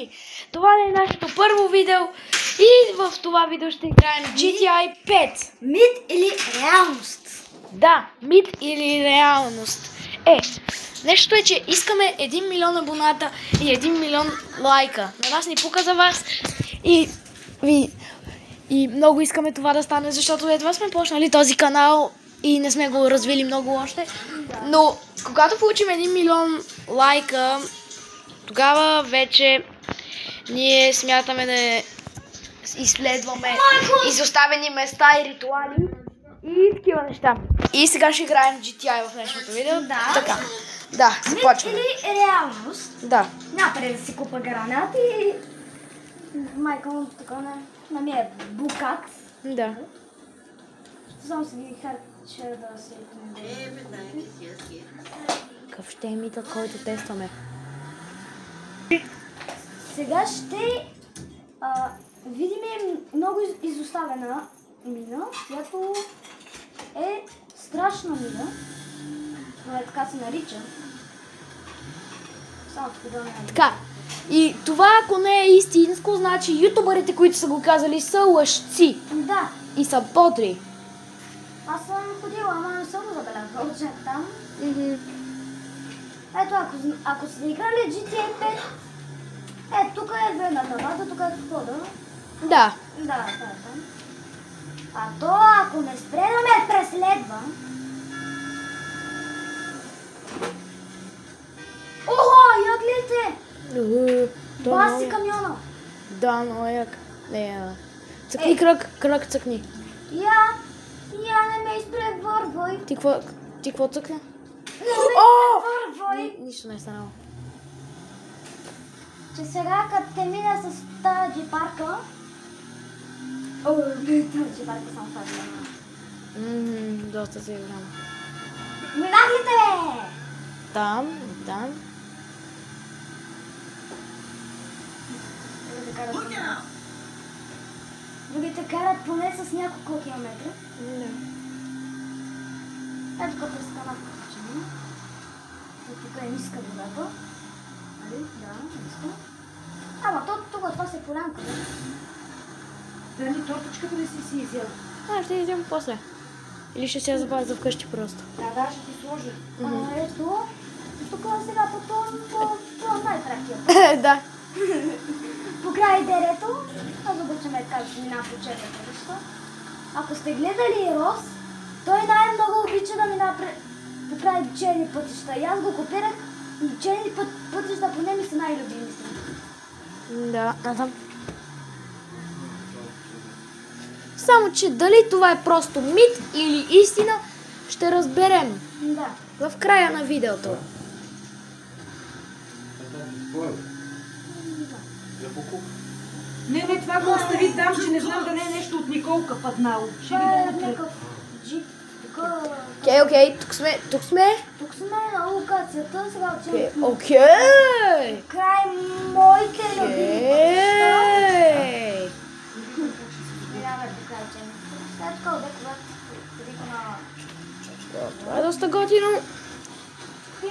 приятели! Това е нашето първо видео и в това видео ще играем GTA 5. Мит или реалност? Да, мит или реалност. Нещо е, че искаме 1 милион абоната и 1 милион лайка. На нас ни пука за вас и много искаме това да стане, защото едва сме почнали този канал и не сме го развили много още. Но когато получим 1 милион лайка, тогава вече ние смятаме да изследваме изоставени места и ритуали и такива неща. И сега ще играем GTA в днешното видео. Да. Така. Да, започваме. Мит или реалност? Да. Напред да си купа гранати и майка му така на ми е букат. Да. Само си ги харча да се... Какъв ще е митът, който тестваме? Сега ще видим много изоставена мина, която е страшна мина. Но е така се нарича. Само тук да не е. Така. И това, ако не е истинско, значи ютубърите, които са го казали, са лъжци. Да. И са бодри. Аз съм ходила, ама не съм го забелязала, че е там. Ето, ако сте играли GTA 5, тук е вената вата, тук е входа. Да. Да, това е там. А то, ако не спре да ме преследва... Ого, я гледайте! Баси камиона! Да, но як. Цъкни кръг цъкни. Я не ме изпревървай. Ти какво цъкна? Не ме изпревървай. Нищо не е станало. Че сега като те мина с тази джипарка... О, тази джипарка съм фазила. Доста се играм. Минах ли те? Там. Другите карат поне с няколко километра. Ето като през канавка почина. Тук е ниска водата. Нали? Да, ниска. Ама тук това се полянка, да? Дали тортичката ли си изял? Ще изям после. Или ще се я запазя вкъщи просто. Да, ще ти сложи. Ето, тук сега по най-тракия. Да. По край дерето, аз обичаме така да мина по черни пътища. Ако сте гледали Рос, той най-много обича да мина по край черни пътища. И аз го копирах и черни пътища поне ми са най-любими. Да, там. Само, че дали това е просто мит или истина, ще разберем Да. в края на видеото. Не, това го остави там, че не знам да не е нещо от Николка паднало. Ще Това е видим утре. някакъв джип. Окей, тук сме. Тук сме на локацията, сега отиваме Окей! край моите любими пътища. Минаваме по край черни пътища. След това когато ходиха на... Това е доста готино.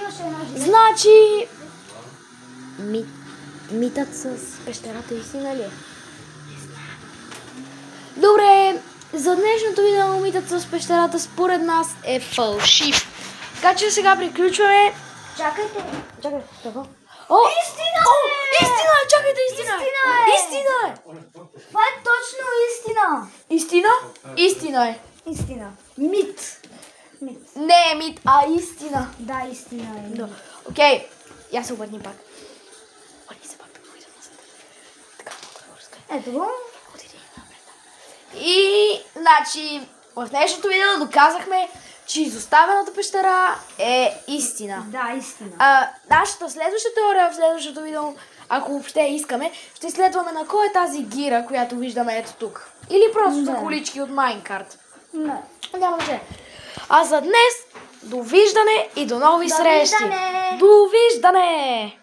Имаше една жена. Значи... Митът с пещерата истина ли е? Добре, за днешното видео митът с пещерата според нас е фалшив. Така че сега приключваме. Чакайте. Чакай, какво? Истина е! Истина е! Чакайте, истина е! Истина е! Това е точно истина. Истина? Истина е. Истина. Мит. Не е мит, а истина. Да, истина е. Окей, я се обърни пак. Обърни се пак да го видя назад. Така, много да Ето го. И, значи, в днешното видео доказахме, че изоставената пещера е истина. Да, истина. Нашата следваща теория в следващото видео, ако въобще искаме, ще изследваме на кой е тази гира, която виждаме ето тук. Или просто за колички от Майнкарт. Не. Няма да. А за днес, довиждане и до нови срещи. Довиждане! Довиждане!